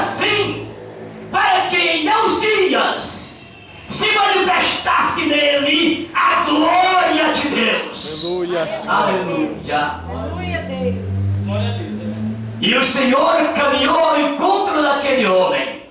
assim, para que em meus dias se manifestasse nele a glória de Deus. Aleluia. Aleluia. Aleluia, Deus. Glória a Deus. E o Senhor caminhou ao encontro daquele homem.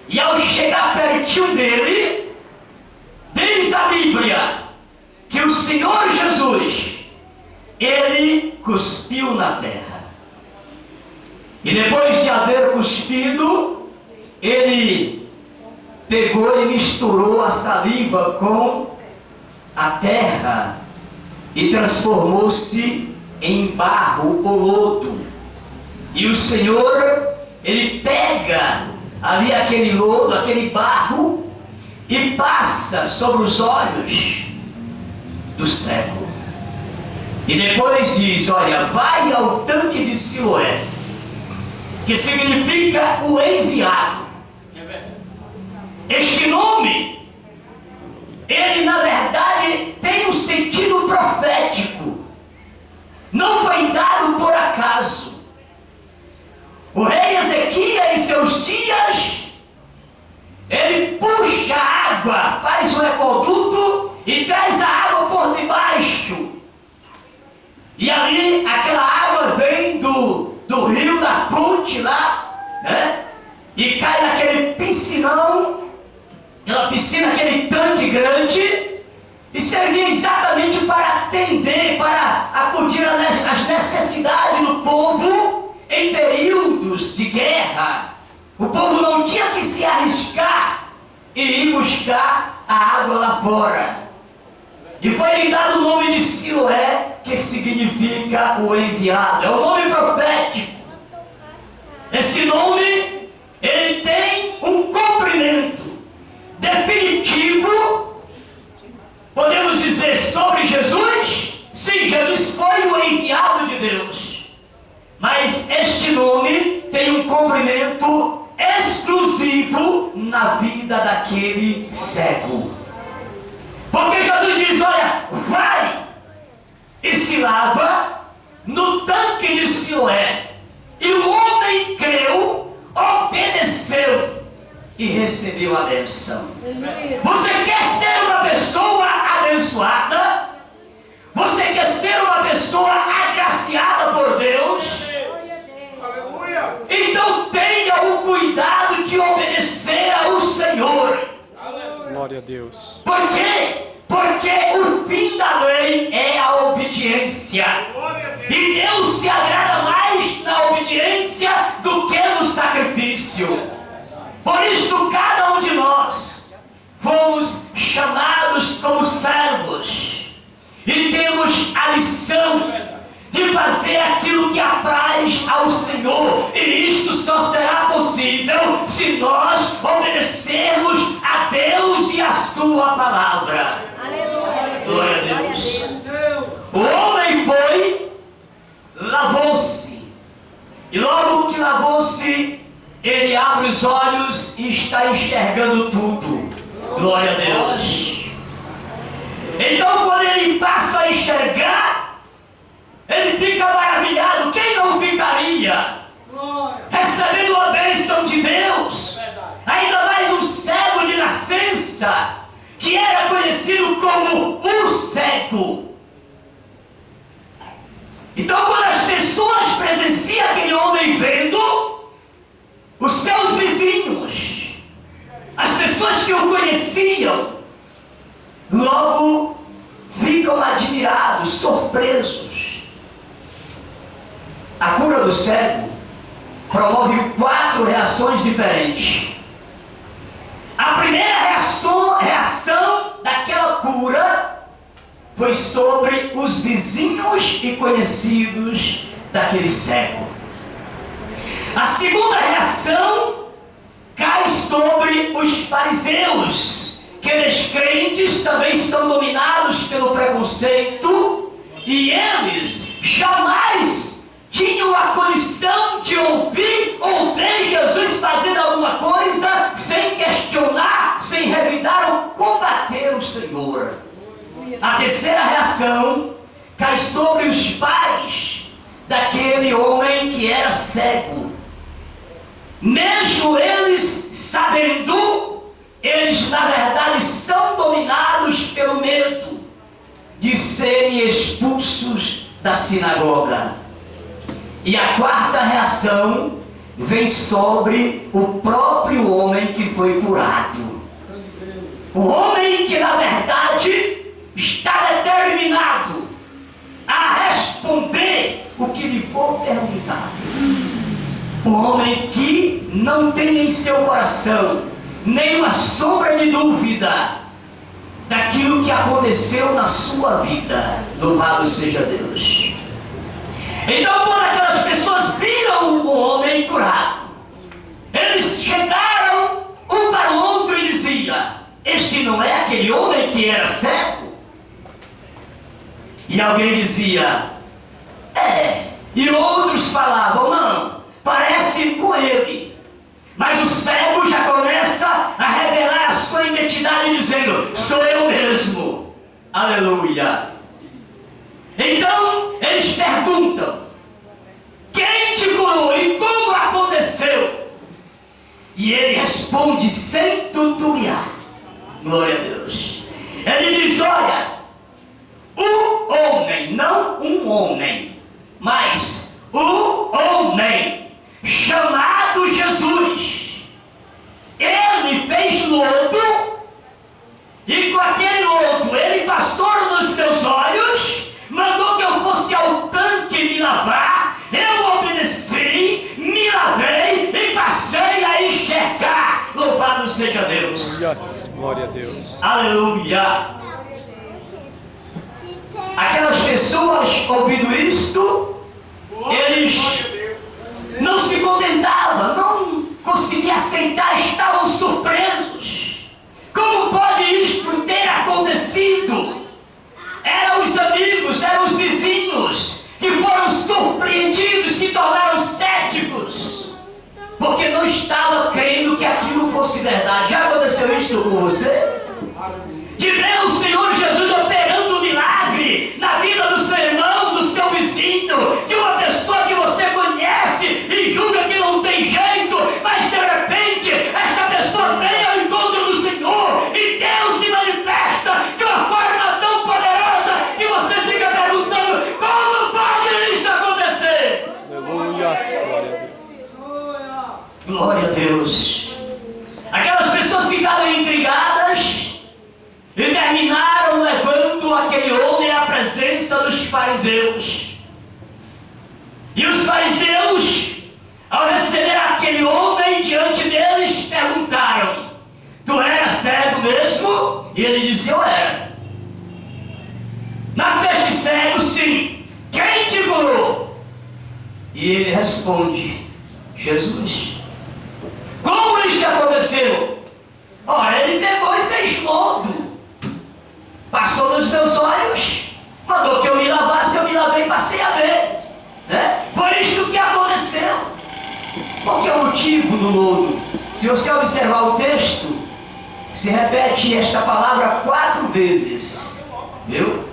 E ao chegar pertinho dele, diz a Bíblia que o Senhor Jesus, ele cuspiu na terra. E depois de haver cuspido, ele pegou e misturou a saliva com a terra e transformou-se em barro ou lodo. E o Senhor, ele pega ali aquele lodo, aquele barro, e passa sobre os olhos do cego. E depois diz: olha, vai ao tanque de Siloé, que significa o enviado. Este nome, ele na verdade tem um sentido profético. Não foi dado por acaso. O rei Ezequias, em seus dias, ele puxa a água, faz um aqueduto e traz a água por debaixo. E ali, aquela água vem do rio, da fonte lá, né? E cai naquele piscinão, aquela piscina, aquele tanque grande, e servia exatamente para atender, para acudir às necessidades do povo em períodos de guerra. O povo não tinha que se arriscar e ir buscar a água lá fora. E foi lhe dado o nome de Siloé, que significa o enviado. É o nome profético. Esse nome, ele tem um cumprimento definitivo. Podemos dizer sobre Jesus? Sim, Jesus foi o enviado de Deus. Mas este nome tem um cumprimento exclusivo na vida daquele cego. Porque Jesus diz: olha, vai e se lava no tanque de Siloé. E o homem creu, obedeceu e recebeu a bênção. Você quer ser uma pessoa abençoada? Você quer ser uma pessoa agraciada por Deus? Então tenha o cuidado de obedecer ao Senhor. Glória a Deus. Por quê? Porque o fim da lei é a obediência. E Deus se agrada mais na obediência do que no sacrifício. Por isso cada um de nós fomos chamados como servos. E temos a lição de fazer aquilo que apraz ao Senhor. E isto só será possível se nós obedecermos a Deus e a sua palavra. Aleluia. Glória a Deus. O homem foi, lavou-se. E logo que lavou-se, ele abre os olhos e está enxergando tudo. Glória a Deus. Então quando ele passa a enxergar, ele fica maravilhado. Quem não ficaria? Recebendo a bênção de Deus. Ainda mais um cego de nascença, que era conhecido como o cego. Então quando as pessoas presenciam aquele homem vendo, os seus vizinhos, as pessoas que o conheciam, logo ficam admirados, surpresos. A cura do cego promove 4 reações diferentes. A primeira reação daquela cura foi sobre os vizinhos e conhecidos daquele cego. A segunda reação cai sobre os fariseus, que descrentes também estão dominados pelo preconceito, e eles jamais tinham a condição de ouvir ou ver Jesus fazendo alguma coisa sem questionar, sem revidar ou combater o Senhor. A terceira reação cai sobre os pais daquele homem que era cego. mesmo eles sabendo, eles na verdade são dominados pelo medo de serem expulsos da sinagoga. E a quarta reação vem sobre o próprio homem que foi curado. O homem que na verdade está determinado a responder o que lhe for perguntado. O homem que não tem em seu coração nenhuma sombra de dúvida daquilo que aconteceu na sua vida. Louvado seja Deus. Então, quando aquelas pessoas viram o homem curado, eles chegaram um para o outro e diziam: este não é aquele homem que era cego? E alguém dizia: é. E outros falavam: não, parece com ele. Mas o cego já começa a revelar a sua identidade dizendo: sou eu mesmo. Aleluia. Então eles perguntam: quem te curou e como aconteceu? E ele responde sem titubear. Glória a Deus. Ele diz: olha, o homem, não um homem, mas o homem chamado Jesus, ele fez lodo, e com aquele lodo ele passou nos meus olhos, mandou que eu fosse ao tanque me lavar. Eu obedeci, me lavei e passei a enxergar. Louvado seja Deus. Yes. Glória a Deus. Aleluia. Aquelas pessoas, ouvindo isto, eles não se contentavam, não conseguiam aceitar, estavam surpresos. Como pode isto ter acontecido? Eram os amigos, eram os vizinhos que foram surpreendidos, se tornaram céticos, porque não estava crendo que aquilo fosse verdade. Já aconteceu isso com você? De ver o Senhor Jesus operando um milagre na vida do seu irmão, do seu vizinho, de uma pessoa que você conhece e julga que não tem jeito, mas de repente esta pessoa vem ao encontro do Senhor e Deus se manifesta de uma forma tão poderosa que você fica perguntando: como pode isso acontecer? Aleluia. Glória a Deus. Aquelas pessoas ficaram intrigadas e terminaram levando aquele homem à presença dos fariseus. E os fariseus, ao receber aquele homem diante deles, perguntaram: tu eras cego mesmo? E ele disse: eu era. Nasceste cego? Sim. Quem te curou? E ele responde: Jesus. Como isso aconteceu? Ora, ele pegou e fez lodo, passou nos meus olhos, mandou que eu me lavasse, eu me lavei e passei a ver, né? Foi isso que aconteceu. Qual que é o motivo do lodo? Se você observar o texto, se repete esta palavra 4 vezes, viu?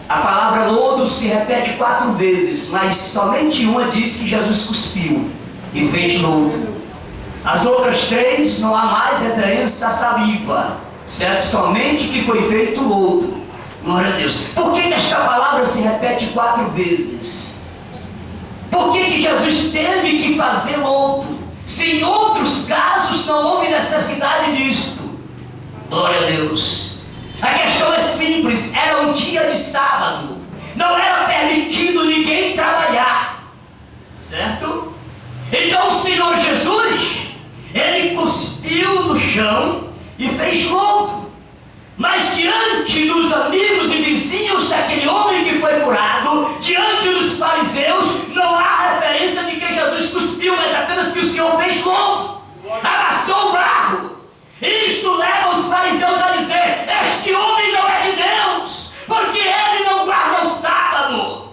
A palavra lodo se repete 4 vezes, mas somente uma diz que Jesus cuspiu e fez lodo. As outras 3 não há mais referência à saliva, certo? Somente que foi feito lodo. Glória a Deus. Por que esta palavra se repete 4 vezes? Por que Jesus teve que fazer lodo? Se em outros casos não houve necessidade disto. Glória a Deus. A questão é simples, era um dia de sábado. Não era permitido ninguém trabalhar, certo? Então o Senhor Jesus, ele cuspiu no chão e fez lodo. Mas diante dos amigos e vizinhos daquele homem que foi curado, diante dos fariseus, não há referência de que Jesus cuspiu, mas apenas que o Senhor fez lodo, amassou o barro. Isto leva os fariseus a dizer: este homem não é de Deus, porque ele não guarda o sábado.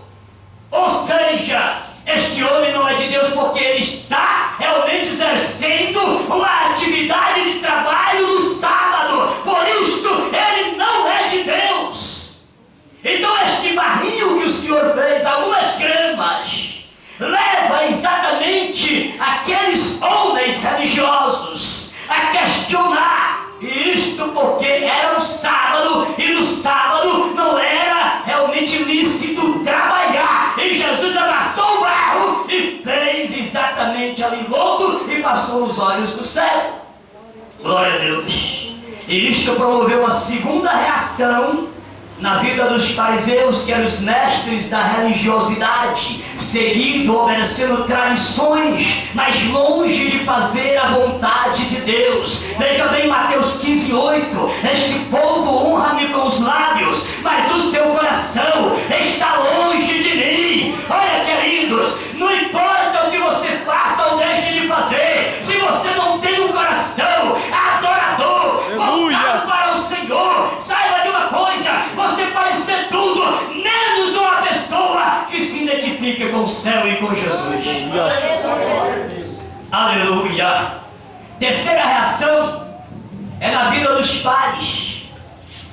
Ou seja, este homem não é de Deus porque ele está realmente exercendo uma atividade de trabalho no sábado. Por isto, ele não é de Deus. Então este barrinho que o Senhor fez, algumas gramas, leva exatamente aqueles a questionar. E isto porque era um sábado, e no sábado não era realmente lícito trabalhar. E Jesus amassou o barro e fez exatamente ali lodo e passou os olhos do céu. Glória a Deus. E isto promoveu a segunda reação na vida dos fariseus, que eram os mestres da religiosidade, seguindo, obedecendo tradições, mas longe de fazer a vontade de Deus. Veja bem Mateus 15:8: este povo honra-me com os lábios, mas o seu coração está longe de mim. Olha, queridos, não importa o que você faça ou deixe de fazer, se você não tem um coração adorador, voltado para o Senhor, saiba de uma coisa: você pode ser tudo, menos uma pessoa que se identifique com o céu e com Jesus. Aleluia. Terceira reação é na vida dos pais.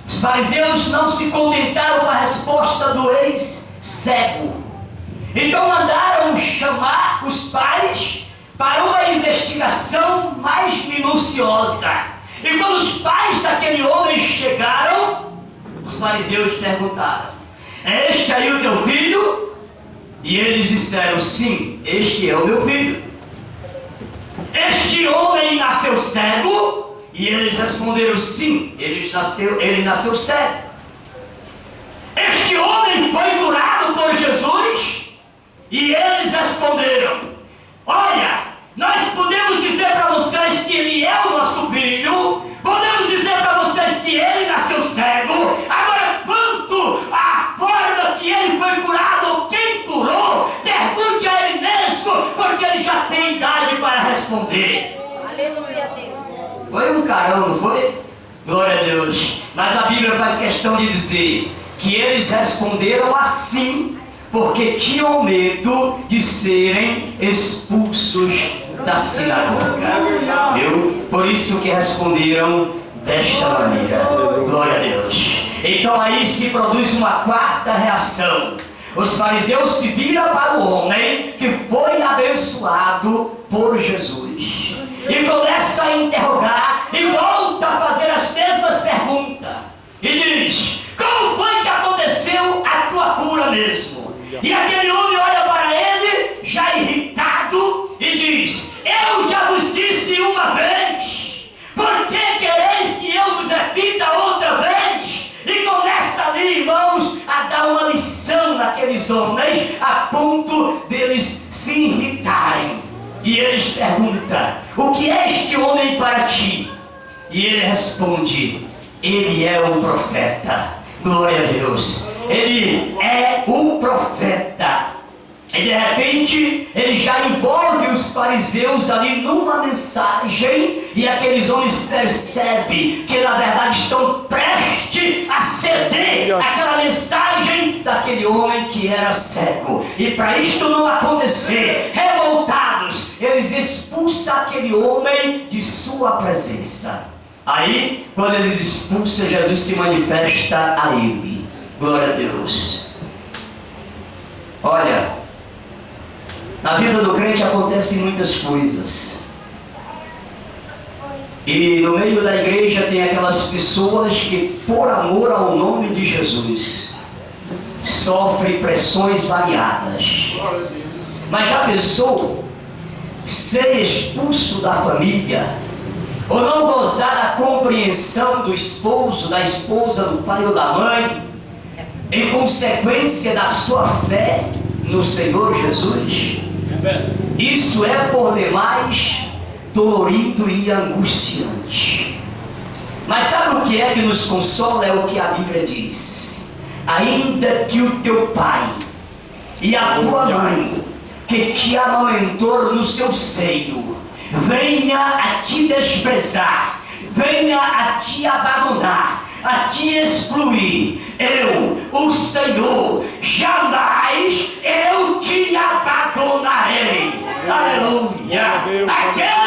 Os fariseus não se contentaram com a resposta do ex-cego. Então mandaram chamar os pais para uma investigação mais minuciosa. E quando os pais daquele homem chegaram, os fariseus perguntaram: é este aí o teu filho? E eles disseram: sim, este é o meu filho. Este homem nasceu cego? E eles responderam: sim, ele nasceu cego. Este homem foi curado por Jesus? E eles responderam: olha, nós podemos dizer para vocês que ele é o nosso filho, podemos dizer para vocês que ele nasceu cego. Agora, quanto à forma que ele foi curado, quem curou, pergunte a ele mesmo, porque ele já tem idade para responder. Aleluia, Deus. Foi um carão, não foi? Glória a Deus. Mas a Bíblia faz questão de dizer que eles responderam assim porque tinham medo de serem expulsos da sinagoga. Viu? Por isso que responderam desta maneira. Glória a Deus. Então aí se produz uma quarta reação. Os fariseus se viram para o homem que foi abençoado por Jesus e começa a interrogar e volta a fazer as mesmas perguntas e diz: como foi que aconteceu a tua cura mesmo? E aquele homem olha para ele já irritado e diz: eu já vos disse uma vez, por que quereis que eu vos repita outra vez? E começa ali, irmãos, a dar uma lição naqueles homens, a ponto deles se irritarem. E eles perguntam: o que é este homem para ti? E ele responde: ele é o profeta. Glória a Deus. Ele é o profeta. E de repente ele já envolve os fariseus ali numa mensagem, e aqueles homens percebem que na verdade estão prestes a ceder aquela mensagem daquele homem que era cego. E para isto não acontecer, revoltados, eles expulsam aquele homem de sua presença. Aí, quando eles expulsam, Jesus se manifesta a ele. Glória a Deus. Olha, na vida do crente acontecem muitas coisas. E no meio da igreja tem aquelas pessoas que, por amor ao nome de Jesus, sofrem pressões variadas. Mas já pensou ser expulso da família, ou não gozar da compreensão do esposo, da esposa, do pai ou da mãe, em consequência da sua fé no Senhor Jesus? Isso é por demais dolorido e angustiante. Mas sabe o que é que nos consola? É o que a Bíblia diz: ainda que o teu pai e a tua mãe, que te amamentou no seu seio, venha a te desprezar, venha a te abandonar, a te excluir, eu, o Senhor, jamais eu te abandonarei. Aleluia. Aquele